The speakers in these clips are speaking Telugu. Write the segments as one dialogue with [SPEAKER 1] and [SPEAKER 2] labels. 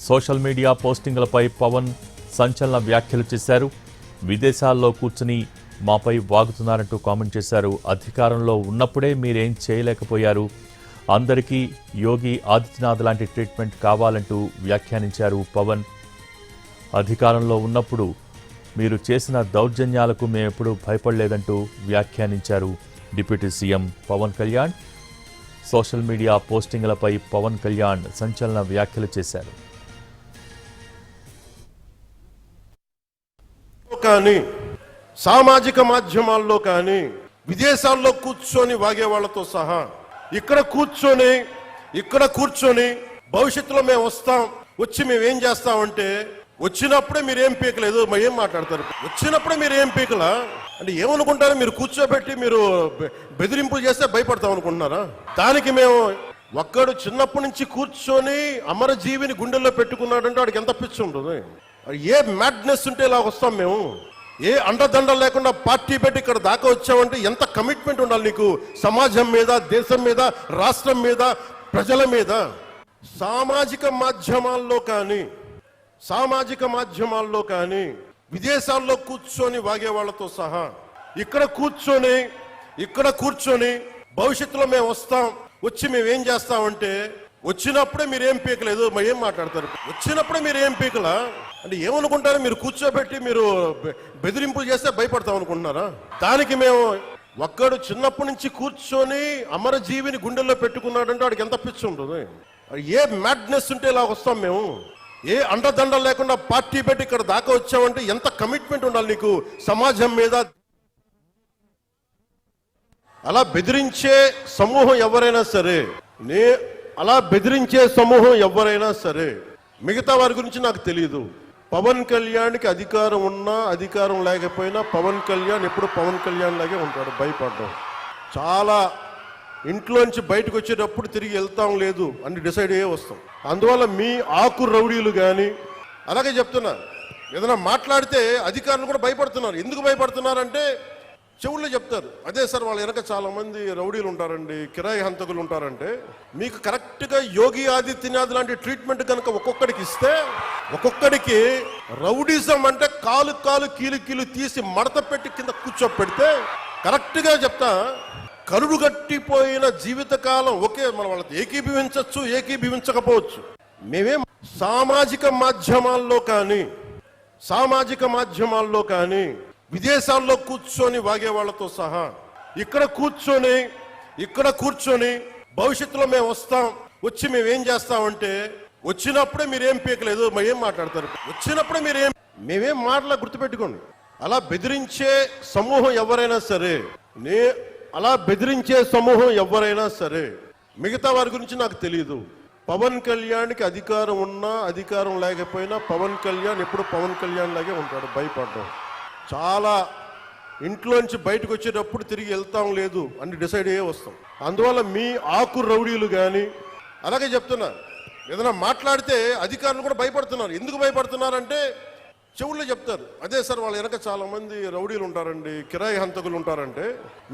[SPEAKER 1] సోషల్ మీడియా పోస్టింగ్లపై పవన్ సంచలన వ్యాఖ్యలు చేశారు. విదేశాల్లో కూర్చుని మాపై వాగుతున్నారంటూ కామెంట్ చేశారు. అధికారంలో ఉన్నప్పుడే మీరేం చేయలేకపోయారు, అందరికీ యోగి ఆదిత్యనాథ్ లాంటి ట్రీట్మెంట్ కావాలంటూ వ్యాఖ్యానించారు పవన్. అధికారంలో ఉన్నప్పుడు మీరు చేసిన దౌర్జన్యాలకు మేమెప్పుడూ భయపడలేదంటూ వ్యాఖ్యానించారు deputy CM Pawan Kalyan. Social media పోస్టింగ్లపై పవన్ కళ్యాణ్ సంచలన వ్యాఖ్యలు చేశారు.
[SPEAKER 2] కానీ సామాజిక మాధ్యమాల్లో కానీ విదేశాల్లో కూర్చొని వాగే వాళ్ళతో సహా ఇక్కడ కూర్చొని భవిష్యత్తులో మేము వస్తాం, వచ్చి మేము ఏం చేస్తామంటే వచ్చినప్పుడే మీరేం పీకలేదు ఏం మాట్లాడతారు. వచ్చినప్పుడే మీరు ఏం పీకలా అంటే ఏమనుకుంటారు? మీరు కూర్చోబెట్టి మీరు బెదిరింపులు చేస్తే భయపడతాం అనుకుంటున్నారా? దానికి మేము ఒక్కడు చిన్నప్పటి నుంచి కూర్చొని అమరజీవిని గుండెల్లో పెట్టుకున్నాడంటే వాడికి ఎంత పిచ్చి ఉంటుంది, ఏ మ్యాడ్నెస్ ఉంటే ఇలా వస్తాం మేము. ఏ అండదండ లేకుండా పార్టీ పెట్టి ఇక్కడ దాకా వచ్చామంటే ఎంత కమిట్మెంట్ ఉండాలి నీకు సమాజం మీద, దేశం మీద, రాష్ట్రం మీద, ప్రజల మీద. సామాజిక మాధ్యమాల్లో కానీ విదేశాల్లో కూర్చొని వాగే వాళ్ళతో సహా ఇక్కడ కూర్చొని భవిష్యత్తులో మేము వస్తాం, వచ్చి మేము ఏం చేస్తామంటే వచ్చినప్పుడే మీరేం పీకలేదు ఏం మాట్లాడతారు. వచ్చినప్పుడే మీరు ఏం పీకలా అంటే ఏమనుకుంటారు? మీరు కూర్చోబెట్టి మీరు బెదిరింపులు చేస్తే భయపడతాం అనుకుంటున్నారా? దానికి మేము ఒక్కడు చిన్నప్పటి నుంచి కూర్చొని అమరజీవిని గుండెల్లో పెట్టుకున్నాడంటే వాడికి ఎంత పిచ్చి ఉంటుంది, ఏ మ్యాడ్నెస్ ఉంటే ఇలా వస్తాం మేము. ఏ అండదండ లేకుండా పార్టీ పెట్టి ఇక్కడ దాకా వచ్చామంటే ఎంత కమిట్మెంట్ ఉండాలి నీకు సమాజం మీద. అలా బెదిరించే సమూహం ఎవరైనా సరే మిగతా వారి గురించి నాకు తెలియదు. పవన్ కళ్యాణ్కి అధికారం ఉన్నా అధికారం లేకపోయినా పవన్ కళ్యాణ్ ఎప్పుడు పవన్ కళ్యాణ్ లాగే ఉంటాడు, భయపడ్డం. చాలా ఇంట్లోంచి బయటకు వచ్చేటప్పుడు తిరిగి వెళ్తాం లేదు అని డిసైడ్ అయ్యే వస్తాం. అందువల్ల మీ ఆకు రౌడీలు కానీ అలాగే చెప్తున్నా, ఏదైనా మాట్లాడితే అధికారులు కూడా భయపడుతున్నారు. ఎందుకు భయపడుతున్నారంటే చెవుల్లో చెప్తారు, అదే సార్ వాళ్ళ వెనక చాలా మంది రౌడీలు ఉంటారండి, కిరాయి హంతకులు ఉంటారంటే మీకు కరెక్ట్గా యోగి ఆదిత్యనాథ్ లాంటి ట్రీట్మెంట్ కనుక ఒక్కొక్కడికి ఇస్తే, ఒక్కొక్కడికి రౌడీజం అంటే కాలు కీలు తీసి మడత పెట్టి కింద కూర్చోపెడితే కరెక్ట్గా చెప్తా కరుడు గట్టిపోయిన జీవితకాలం ఒకే మన వాళ్ళతో ఏకీభవించవచ్చు, ఏకీభవించకపోవచ్చు. మేమేం సామాజిక మాధ్యమాల్లో కానీ విదేశాల్లో కూర్చొని వాగే వాళ్ళతో సహా ఇక్కడ కూర్చొని భవిష్యత్తులో మేము వస్తాం, వచ్చి మేము ఏం చేస్తామంటే వచ్చినప్పుడే మీరేం పీకలేదు ఏం మాట్లాడతారు. వచ్చినప్పుడే మేమేం మాటలా గుర్తుపెట్టుకోండి. అలా బెదిరించే సమూహం ఎవరైనా సరే మిగతా వారి గురించి నాకు తెలియదు. పవన్ కళ్యాణ్కి అధికారం ఉన్నా అధికారం లేకపోయినా పవన్ కళ్యాణ్ ఎప్పుడు పవన్ కళ్యాణ్ లాగే ఉంటాడు, భయపడ్డం. చాలా ఇంట్లోంచి బయటకు వచ్చేటప్పుడు తిరిగి వెళ్తాం లేదు అని డిసైడ్ అయ్యే వస్తాం. అందువల్ల మీ ఆకు రౌడీలు కానీ అలాగే చెప్తున్నా, ఏదైనా మాట్లాడితే అధికారులు కూడా భయపడుతున్నారు. ఎందుకు భయపడుతున్నారంటే చెవుల్లో చెప్తారు, అదే సార్ వాళ్ళ వెనక చాలా మంది రౌడీలు ఉంటారండి, కిరాయి హంతకులు ఉంటారంటే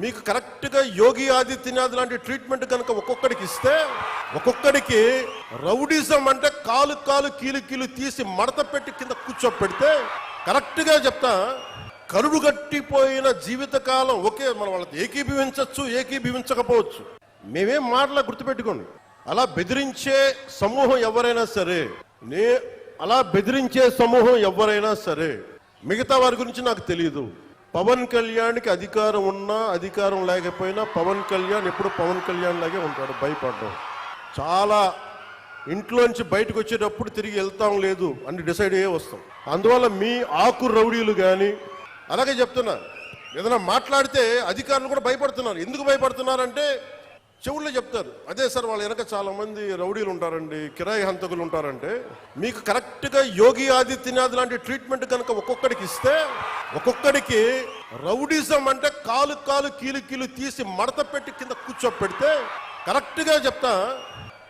[SPEAKER 2] మీకు కరెక్ట్గా యోగి ఆదిత్యనాథ్ లాంటి ట్రీట్మెంట్ కనుక ఒక్కొక్కడికి ఇస్తే, ఒక్కొక్కడికి రౌడీజం అంటే కాలు కీలు తీసి మడత పెట్టి కింద కూర్చోపెడితే కరెక్ట్గా చెప్తా కరుడు గట్టిపోయిన జీవితకాలం ఒకే మన వాళ్ళతో ఏకీభవించవచ్చు, ఏకీభవించకపోవచ్చు. మేమేం మాటలా గుర్తుపెట్టుకోండి. అలా బెదిరించే సమూహం ఎవరైనా సరే మిగతా వారి గురించి నాకు తెలియదు. పవన్ కళ్యాణ్కి అధికారం ఉన్నా అధికారం లేకపోయినా పవన్ కళ్యాణ్ ఎప్పుడు పవన్ కళ్యాణ్ లాగే ఉంటాడు, భయపడ్డం. చాలా ఇంట్లోంచి బయటకు వచ్చేటప్పుడు తిరిగి వెళ్తాం లేదు అని డిసైడ్ అయ్యే వస్తాం. అందువల్ల మీ ఆకు రౌడీలు కానీ అలాగే చెప్తున్నా, ఏదైనా మాట్లాడితే అధికారులు కూడా భయపడుతున్నారు. ఎందుకు భయపడుతున్నారంటే చెవుల్లో చెప్తారు, అదే సార్ వాళ్ళ వెనక చాలా మంది రౌడీలు ఉంటారండి, కిరాయి హంతకులు ఉంటారంటే మీకు కరెక్ట్గా యోగి ఆదిత్యనాథ్ లాంటి ట్రీట్మెంట్ కనుక ఒక్కొక్కడికి ఇస్తే, ఒక్కొక్కడికి రౌడీజం అంటే కాలు కీలు తీసి మడత పెట్టి కింద కూర్చోపెడితే కరెక్ట్గా చెప్తా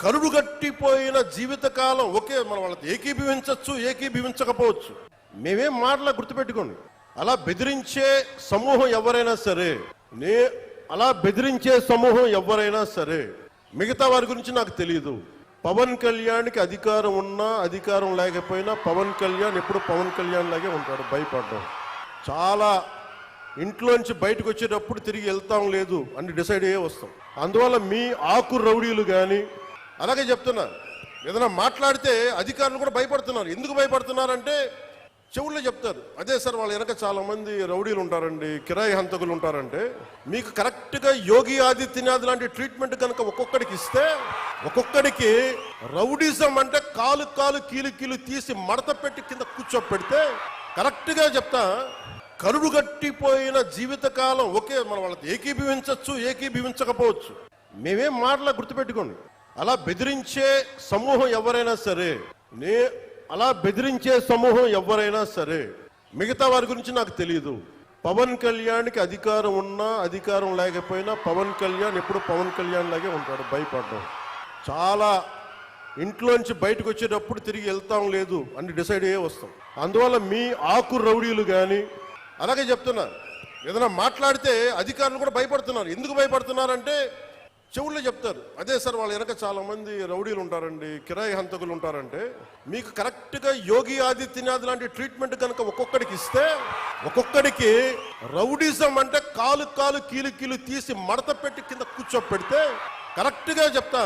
[SPEAKER 2] కరుడు గట్టిపోయిన జీవితకాలం ఒకే మన వాళ్ళతో ఏకీభవించవచ్చు, ఏకీభవించకపోవచ్చు. మేమేం మాటలా గుర్తుపెట్టుకోండి. అలా బెదిరించే సమూహం ఎవరైనా సరే మిగతా వారి గురించి నాకు తెలియదు. పవన్ కళ్యాణ్కి అధికారం ఉన్నా అధికారం లేకపోయినా పవన్ కళ్యాణ్ ఎప్పుడు పవన్ కళ్యాణ్ లాగే ఉంటాడు. భయపడడం చాలా ఇంట్లోంచి బయటకు వచ్చేటప్పుడు తిరిగి వెళ్తాం లేదు అని డిసైడ్ అయ్యే వస్తాం. అందువల్ల మీ ఆకు రౌడీలు కానీ అలాగే చెప్తున్నా, ఏదైనా మాట్లాడితే అధికారులు కూడా భయపడుతున్నారు. ఎందుకు భయపడుతున్నారంటే చెవుల్లో చెప్తారు, అదే సార్ వాళ్ళ వెనక చాలా మంది రౌడీలు ఉంటారండి, కిరాయి హంతకులు ఉంటారంటే, మీకు కరెక్ట్గా యోగి ఆదిత్యనాథ్ లాంటి ట్రీట్మెంట్ కనుక ఒక్కొక్కడికి ఇస్తే, ఒక్కొక్కడికి రౌడీజం అంటే కాలు కాలు కీలు కీలు తీసి మడత పెట్టి కింద కూర్చోపెడితే, కరెక్ట్గా చెప్తా, కరుడు గట్టిపోయిన జీవితకాలం ఒకే మనం వాళ్ళకి ఏకీభవించవచ్చు, ఏకీభవించకపోవచ్చు. మేమేం మాటలా గుర్తుపెట్టుకోండి. అలా బెదిరించే సమూహం ఎవరైనా సరే, మిగతా వారి గురించి నాకు తెలియదు. పవన్ కళ్యాణ్కి అధికారం ఉన్నా అధికారం లేకపోయినా పవన్ కళ్యాణ్ ఎప్పుడు పవన్ కళ్యాణ్ లాగే ఉంటాడు. భయపడడం చాలా ఇంట్లోంచి బయటకు వచ్చేటప్పుడు తిరిగి వెళ్తాం లేదు అని డిసైడ్ అయ్యే వస్తాం. అందువల్ల మీ ఆకు రౌడీలు కానీ అలాగే చెప్తున్నా, ఏదైనా మాట్లాడితే అధికారులు కూడా భయపడుతున్నారు. ఎందుకు భయపడుతున్నారంటే చెవుల్లో చెప్తారు, అదే సార్ వాళ్ళ వెనక చాలా మంది రౌడీలు ఉంటారండి, కిరాయి హంతకులు ఉంటారంటే, మీకు కరెక్ట్గా యోగి ఆదిత్యనాథ్ లాంటి ట్రీట్మెంట్ కనుక ఒక్కొక్కడికి ఇస్తే, ఒక్కొక్కడికి రౌడీజం అంటే కాలు కాలు కీలు కీలు తీసి మడత పెట్టి కింద కూర్చోపెడితే, కరెక్ట్గా చెప్తా,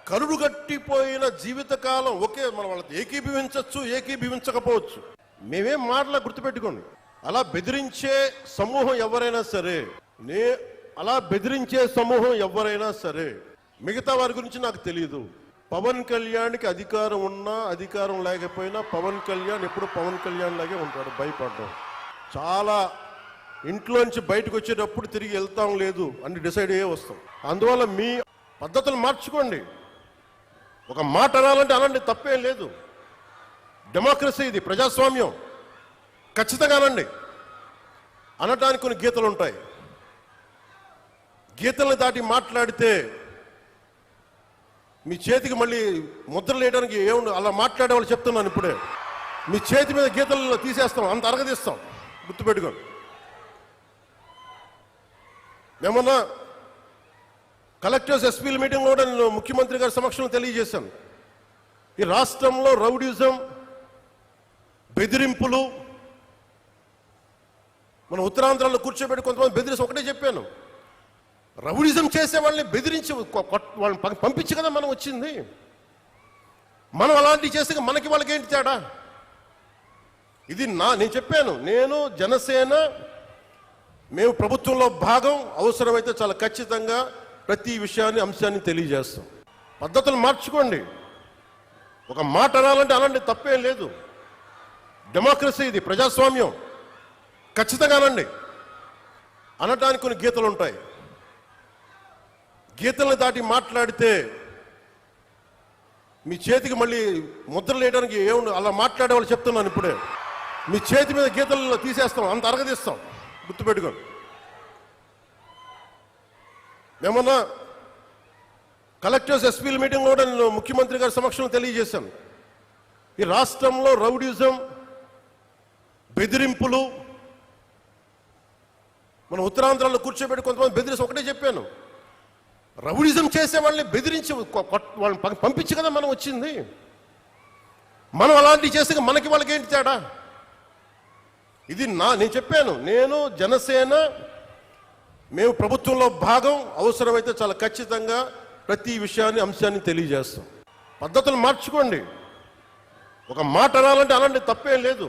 [SPEAKER 2] కరుడు గట్టిపోయిన జీవితకాలం ఒకే మనం వాళ్ళకి ఏకీభవించవచ్చు, ఏకీభవించకపోవచ్చు. మేమేం మాటలా గుర్తుపెట్టుకోండి. అలా బెదిరించే సమూహం ఎవరైనా సరే, మిగతా వారి గురించి నాకు తెలియదు. పవన్ కళ్యాణ్కి అధికారం ఉన్నా అధికారం లేకపోయినా పవన్ కళ్యాణ్ ఎప్పుడు పవన్ కళ్యాణ్ లాగే ఉంటాడు. భయపడడం చాలా ఇంట్లోంచి బయటకు వచ్చేటప్పుడు తిరిగి వెళ్తాం లేదు అని డిసైడ్ అయ్యే వస్తాం. అందువల్ల మీ పద్ధతులు మార్చుకోండి. ఒక మాట అనాలంటే అలాంటి తప్పేం లేదు. డెమోక్రసీ ఇది, ప్రజాస్వామ్యం. ఖచ్చితంగా అనండి. అనటానికి కొన్ని గీతలు ఉంటాయి. గీతల్ని దాటి మాట్లాడితే మీ చేతికి మళ్ళీ ముద్రలు వేయడానికి ఏముంది. అలా మాట్లాడే వాళ్ళు చెప్తున్నాను ఇప్పుడే, మీ చేతి మీద గీతలు తీసేస్తాం, అంత అరగదీస్తాం. గుర్తుపెట్టుకోండి. ఏమన్నా కలెక్టర్స్ ఎస్పీల మీటింగ్ కూడా నేను ముఖ్యమంత్రి గారి సమక్షంలో తెలియజేశాను. ఈ రాష్ట్రంలో రౌడీజం, బెదిరింపులు, మన ఉత్తరాంధ్రలో కూర్చోబెట్టి కొంతమంది బెదిరించి ఒకటే చెప్పాను, రౌడీజం చేసే వాళ్ళని బెదిరించి వాళ్ళని పంపించి కదా మనం వచ్చింది. మనం అలాంటివి చేస్తే మనకి వాళ్ళకి ఏంటి తేడా? ఇది నేను చెప్పాను, నేను జనసేన, మేము ప్రభుత్వంలో భాగం, అవసరమైతే చాలా ఖచ్చితంగా ప్రతి విషయాన్ని అంశాన్ని తెలియజేస్తాం. పద్ధతులు మార్చుకోండి. ఒక మాట అనాలంటే అలాంటి తప్పేం లేదు. డెమోక్రసీ ఇది, ప్రజాస్వామ్యం. ఖచ్చితంగా అనండి. అనటానికి కొన్ని గీతలు ఉంటాయి. గీతల్ని దాటి మాట్లాడితే మీ చేతికి మళ్ళీ ముద్రలు వేయడానికి ఏముంది. అలా మాట్లాడే వాళ్ళు చెప్తున్నాను ఇప్పుడే, మీ చేతి మీద గీతలు తీసేస్తాం, అంత అరగదీస్తాం. గుర్తుపెట్టుకోండి. ఏమన్నా కలెక్టర్స్ ఎస్పీల మీటింగ్ కూడా నేను ముఖ్యమంత్రి గారి సమక్షంలో తెలియజేశాను. ఈ రాష్ట్రంలో రౌడీజం, బెదిరింపులు, మన ఉత్తరాంధ్రలో కూర్చోబెట్టి కొంతమంది బెదిరించి ఒకటే చెప్పాను, రౌడీజం చేసే వాళ్ళని బెదిరించి వాళ్ళని పంపించి కదా మనం వచ్చింది. మనం అలాంటివి చేస్తే మనకి వాళ్ళకి ఏంటి తేడా? ఇది నేను చెప్పాను, నేను జనసేన, మేము ప్రభుత్వంలో భాగం, అవసరమైతే చాలా ఖచ్చితంగా ప్రతి విషయాన్ని అంశాన్ని తెలియజేస్తాం. పద్ధతులు మార్చుకోండి. ఒక మాట అనాలంటే అలాంటి తప్పేం లేదు.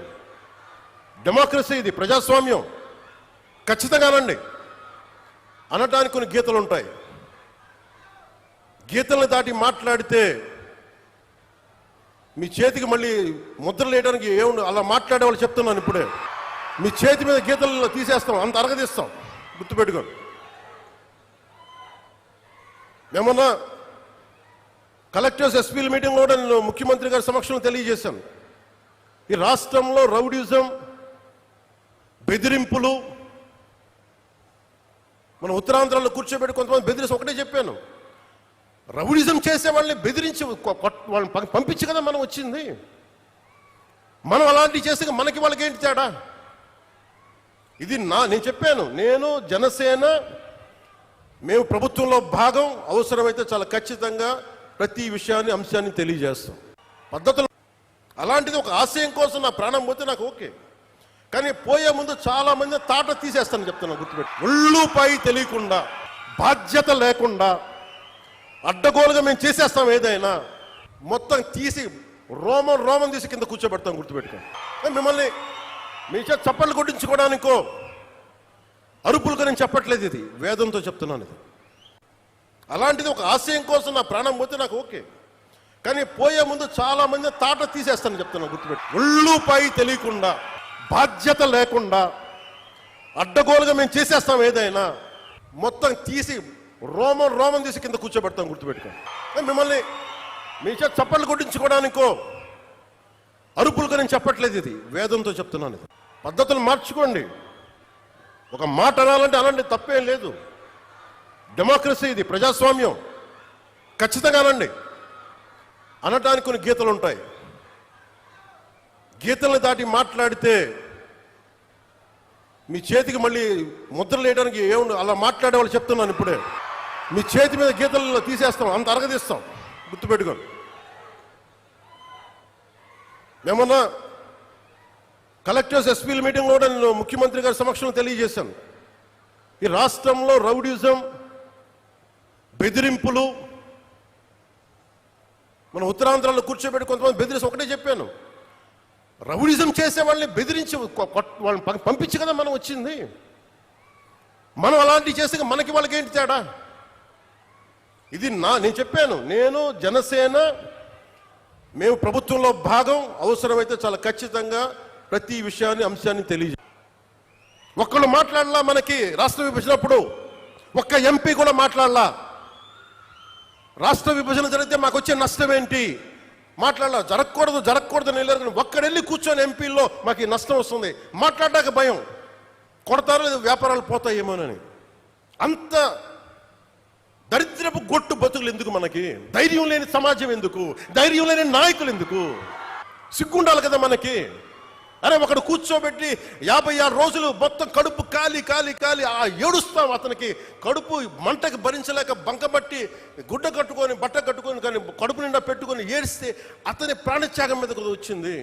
[SPEAKER 2] డెమోక్రసీ ఇది, ప్రజాస్వామ్యం. ఖచ్చితంగా అనండి. అనటానికి కొన్ని గీతలు ఉంటాయి. గీతల్ని దాటి మాట్లాడితే మీ చేతికి మళ్ళీ ముద్రలు వేయడానికి ఏముంది. అలా మాట్లాడే వాళ్ళు చెప్తున్నాను ఇప్పుడే, మీ చేతి మీద గీతలు తీసేస్తాం, అంత అరగదీస్తాం. గుర్తుపెట్టుకోండి. ఏమన్నా కలెక్టర్స్ ఎస్పీల మీటింగ్ కూడా నేను ముఖ్యమంత్రి గారి సమక్షంలో తెలియజేశాను. ఈ రాష్ట్రంలో రౌడీజం, బెదిరింపులు, మన ఉత్తరాంధ్రలో కూర్చోబెట్టి కొంతమంది బెదిరించి ఒకటే చెప్పాను, రౌడీజం చేసే వాళ్ళని బెదిరించి వాళ్ళని పంపించి కదా మనం వచ్చింది. మనం అలాంటివి చేస్తే మనకి వాళ్ళకి ఏంటి తేడా? ఇది నేను చెప్పాను, నేను జనసేన, మేము ప్రభుత్వంలో భాగం, అవసరమైతే చాలా ఖచ్చితంగా ప్రతి విషయాన్ని అంశాన్ని తెలియజేస్తాం పద్ధతులు. అలాంటిది ఒక ఆశయం కోసం నా ప్రాణం పోతే నాకు ఓకే, కానీ పోయే ముందు చాలా మంది తాట తీసేస్తాను చెప్తున్నాను, గుర్తుపెట్టి. ఒళ్ళుపై తెలియకుండా, బాధ్యత లేకుండా, అడ్డగోలుగా మేము చేసేస్తాం ఏదైనా, మొత్తం తీసి రోమం తీసి కింద కూర్చోబెడతాం, గుర్తుపెట్టుకోండి. మిమ్మల్ని మీ చేత చప్పట్లు కొట్టించుకోవడానికో అరుపులుగా నేను చెప్పట్లేదు, ఇది వేదంతో చెప్తున్నాను. ఇది అలాంటిది ఒక ఆశయం కోసం నా ప్రాణం పోతే నాకు ఓకే, కానీ పోయే ముందు చాలా మంది తాట తీసేస్తాను చెప్తున్నాను, గుర్తుపెట్టి. ఒళ్ళుపై తెలియకుండా, బాధ్యత లేకుండా, అడ్డగోలుగా మేము చేసేస్తాం ఏదైనా, మొత్తం తీసి రోమం తీసి కింద కూర్చోబెడతాం, గుర్తుపెట్టుకోండి. మిమ్మల్ని మీ చేత చప్పట్లు కొట్టించుకోవడానికో అరుపులుగా నేను చెప్పట్లేదు, ఇది వేదంతో చెప్తున్నాను. ఇది పద్ధతులు మార్చుకోండి. ఒక మాట అనాలంటే అలాంటి తప్పేం లేదు. డెమోక్రసీ, ఇది ప్రజాస్వామ్యం. ఖచ్చితంగా అనండి. అనటానికి కొన్ని గీతలు ఉంటాయి. గీతల్ని దాటి మాట్లాడితే మీ చేతికి మళ్ళీ ముద్రలు వేయడానికి ఏముంది, అలా మాట్లాడే వాళ్ళు చెప్తున్నాను ఇప్పుడే. మీ చేతి మీద గీతలు తీసేస్తాం, అంత అరగదీస్తాం, గుర్తుపెట్టుకోండి. మేమన్నా కలెక్టర్స్ ఎస్పీల మీటింగ్లో కూడా నేను ముఖ్యమంత్రి గారి సమక్షంలో తెలియజేశాను, ఈ రాష్ట్రంలో రౌడీజం, బెదిరింపులు, మన ఉత్తరాంధ్రలో కూర్చోబెట్టి కొంతమంది బెదిరించి ఒకటే చెప్పాను, రౌడీజం చేసే వాళ్ళని బెదిరించి వాళ్ళని పంపించి కదా మనం వచ్చింది. మనం అలాంటివి చేస్తే మనకి వాళ్ళకి ఏంటి తేడా? ఇది నేను చెప్పాను, నేను జనసేన మేము ప్రభుత్వంలో భాగం, అవసరమైతే చాలా ఖచ్చితంగా ప్రతి విషయాన్ని అంశాన్ని తెలియజే. ఒక్కళ్ళు మాట్లాడలా, మనకి రాష్ట్ర విభజనప్పుడు ఒక్క ఎంపీ కూడా మాట్లాడలా. రాష్ట్ర విభజన జరిగితే మాకు వచ్చే నష్టం ఏంటి మాట్లాడలా. జరగకూడదు నేను ఒక్కడెళ్ళి కూర్చొని ఎంపీల్లో మాకు ఈ నష్టం వస్తుంది మాట్లాడడానికి భయం, కొడతారో లేదు వ్యాపారాలు పోతాయేమోనని. అంత దరిద్రపు గొట్టు బతుకులు ఎందుకు మనకి? ధైర్యం లేని సమాజం ఎందుకు? ధైర్యం లేని నాయకులు ఎందుకు? సిగ్గుండాలి కదా మనకి. అరే ఒకడు కూర్చోబెట్టి 56 రోజులు మొత్తం కడుపు కాలి ఏడుస్తాం, అతనికి కడుపు మంటకి భరించలేక బంకబట్టి గుడ్డ కట్టుకొని బట్ట కట్టుకొని కానీ కడుపు నిండా పెట్టుకొని ఏడిస్తే అతని ప్రాణత్యాగం మీదకు వచ్చింది.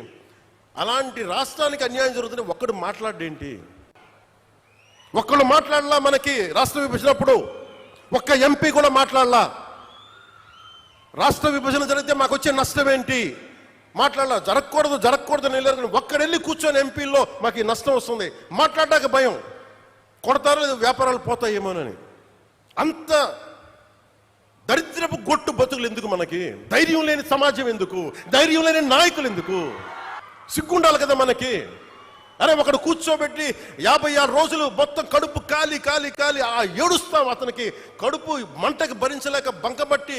[SPEAKER 2] అలాంటి రాష్ట్రానికి అన్యాయం జరుగుతుంది, ఒక్కడు మాట్లాడేంటి? ఒక్కళ్ళు మాట్లాడలా, మనకి రాష్ట్ర విభజనప్పుడు ఒక్క ఎంపీ కూడా మాట్లాడలా. రాష్ట్ర విభజన జరిగితే మాకు వచ్చే నష్టం ఏంటి మాట్లాడలా. జరగకూడదు నేను ఒక్కడెళ్ళి కూర్చొని ఎంపీల్లో మాకు ఈ నష్టం వస్తుంది మాట్లాడడానికి భయం, కొడతారో లేదు వ్యాపారాలు పోతాయేమోనని. అంత దరిద్రపు గొట్టు బతుకులు ఎందుకు మనకి? ధైర్యం లేని సమాజం ఎందుకు? ధైర్యం లేని నాయకులు ఎందుకు? సిగ్గుండాలి కదా మనకి. అరే ఒకడు కూర్చోబెట్టి 56 రోజులు మొత్తం కడుపు కాలి ఏడుస్తాం, అతనికి కడుపు మంటకి భరించలేక బంకబట్టి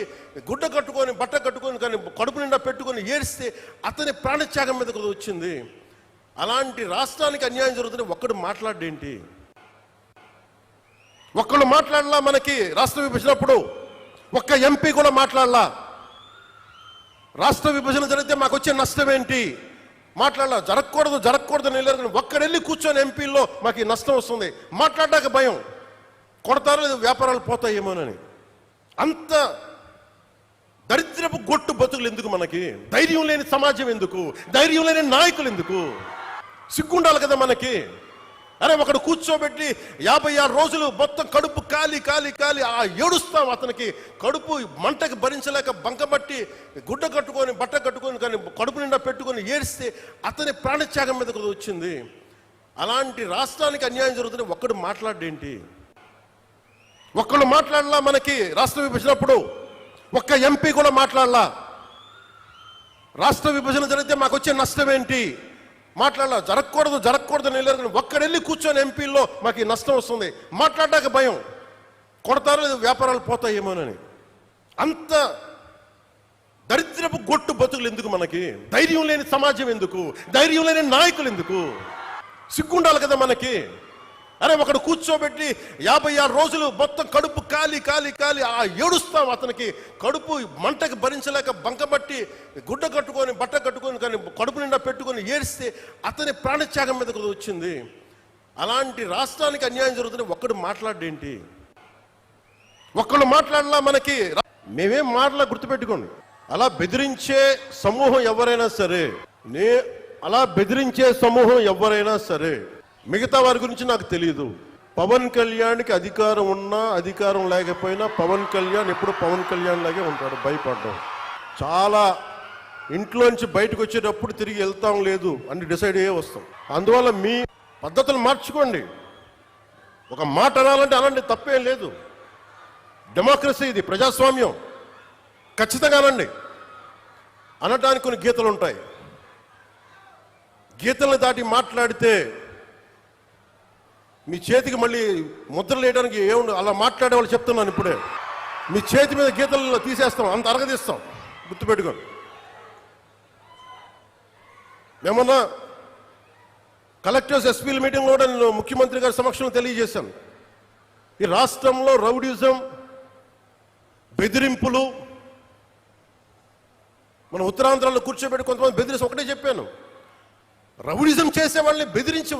[SPEAKER 2] గుడ్డ కట్టుకొని బట్ట కట్టుకొని కానీ కడుపు నిండా పెట్టుకొని ఏడిస్తే అతని ప్రాణత్యాగం మీదకు వచ్చింది. అలాంటి రాష్ట్రానికి అన్యాయం జరుగుతుంది, ఒక్కడు మాట్లాడేంటి? ఒక్కళ్ళు మాట్లాడలా, మనకి రాష్ట్ర విభజనప్పుడు ఒక్క ఎంపీ కూడా మాట్లాడలా. రాష్ట్ర విభజన జరిగితే మాకు వచ్చే నష్టం ఏంటి మాట్లాడలా. జరగకూడదు నేను ఒక్కడెళ్ళి కూర్చొని ఎంపీల్లో మాకు ఈ నష్టం వస్తుంది మాట్లాడడానికి భయం, కొడతారో లేదు వ్యాపారాలు పోతాయేమోనని. అంత దరిద్రపు గొట్టు బతుకులు ఎందుకు మనకి? ధైర్యం లేని సమాజం ఎందుకు? ధైర్యం లేని నాయకులు ఎందుకు? సిగ్గుండాలి కదా మనకి. అరే ఒకడు కూర్చోబెట్టి 56 రోజులు మొత్తం కడుపు కాలి ఏడుస్తాం, అతనికి కడుపు మంటకి భరించలేక బంకబట్టి గుడ్డ కట్టుకొని బట్ట కట్టుకొని కానీ కడుపు నిండా పెట్టుకొని ఏడిస్తే అతని ప్రాణత్యాగం మీదకు వచ్చింది. అలాంటి రాష్ట్రానికి అన్యాయం జరుగుతుంది, ఒక్కడు మాట్లాడేంటి? ఒక్కళ్ళు మాట్లాడలా, మనకి రాష్ట్ర విభజనప్పుడు ఒక్క ఎంపీ కూడా మాట్లాడలా. రాష్ట్ర విభజన జరిగితే మాకు వచ్చే నష్టం ఏంటి మాట్లాడలా. జరగకూడదు నేను ఒక్కడెళ్ళి కూర్చొని ఎంపీల్లో మాకు ఈ నష్టం వస్తుంది మాట్లాడడానికి భయం, కొడతారో లేదు వ్యాపారాలు పోతాయేమోనని. అంత దరిద్రపు గొట్టు బతుకులు ఎందుకు మనకి? ధైర్యం లేని సమాజం ఎందుకు? ధైర్యం లేని నాయకులు ఎందుకు? సిగ్గుండాలి కదా మనకి. అరే ఒకడు కూర్చోబెట్టి 56 రోజులు మొత్తం కడుపు కాలి ఏడుస్తాం, అతనికి కడుపు మంటకి భరించలేక బంకబట్టి గుడ్డ కట్టుకొని బట్ట కట్టుకొని కానీ కడుపు నిండా పెట్టుకొని ఏడిస్తే అతని ప్రాణత్యాగం మీదకు వచ్చింది. అలాంటి రాష్ట్రానికి అన్యాయం జరుగుతుంది, ఒక్కడు మాట్లాడేంటి? ఒక్కళ్ళు మాట్లాడలా, మనకి మేమేం మాటలా గుర్తుపెట్టుకోండి. అలా బెదిరించే సమూహం ఎవరైనా సరే, అలా బెదిరించే సమూహం ఎవరైనా సరే, మిగతా వారి గురించి నాకు తెలియదు. పవన్ కళ్యాణ్కి అధికారం ఉన్నా అధికారం లేకపోయినా పవన్ కళ్యాణ్ ఎప్పుడు పవన్ కళ్యాణ్ లాగే ఉంటాడు. భయపడడం చాలా, ఇంట్లోంచి బయటకు వచ్చేటప్పుడు తిరిగి వెళ్తాం లేదు అని డిసైడ్ అయ్యే వస్తాం. అందువల్ల మీ పద్ధతులు మార్చుకోండి. ఒక మాట అనాలంటే అనండి, తప్పేం లేదు. డెమోక్రసీ ఇది, ప్రజాస్వామ్యం. ఖచ్చితంగా అనండి. అనడానికి కొన్ని గీతలు ఉంటాయి. గీతలను దాటి మాట్లాడితే మీ చేతికి మళ్ళీ ముద్రలు వేయడానికి ఏముంది. అలా మాట్లాడే వాళ్ళు చెప్తున్నాను ఇప్పుడే, మీ చేతి మీద గీతలు తీసేస్తాం, అంత అరగదీస్తాం. గుర్తుపెట్టుకోండి. మేమన్నా కలెక్టర్స్ ఎస్పీల మీటింగ్ కూడా నేను ముఖ్యమంత్రి గారి సమక్షంలో తెలియజేశాను. ఈ రాష్ట్రంలో రౌడీజం, బెదిరింపులు, మన ఉత్తరాంధ్రలో కూర్చోబెట్టి కొంతమంది బెదిరించి ఒకటే చెప్పాను. రౌడీజం చేసే వాళ్ళని బెదిరించి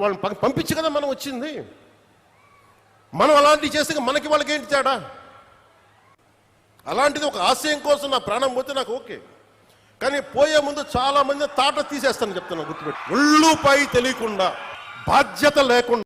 [SPEAKER 2] వాళ్ళని పంపించి కదా మనం వచ్చింది. మనం అలాంటివి చేస్తే మనకి వాళ్ళకి ఏంటి తేడా? అలాంటిది ఒక ఆశయం కోసం నా ప్రాణం పోతే నాకు ఓకే, కానీ పోయే ముందు చాలా మంది తాట తీసేస్తాను చెప్తాను. గుర్తుపెట్టి, ఒళ్ళుపై తెలియకుండా, బాధ్యత లేకుండా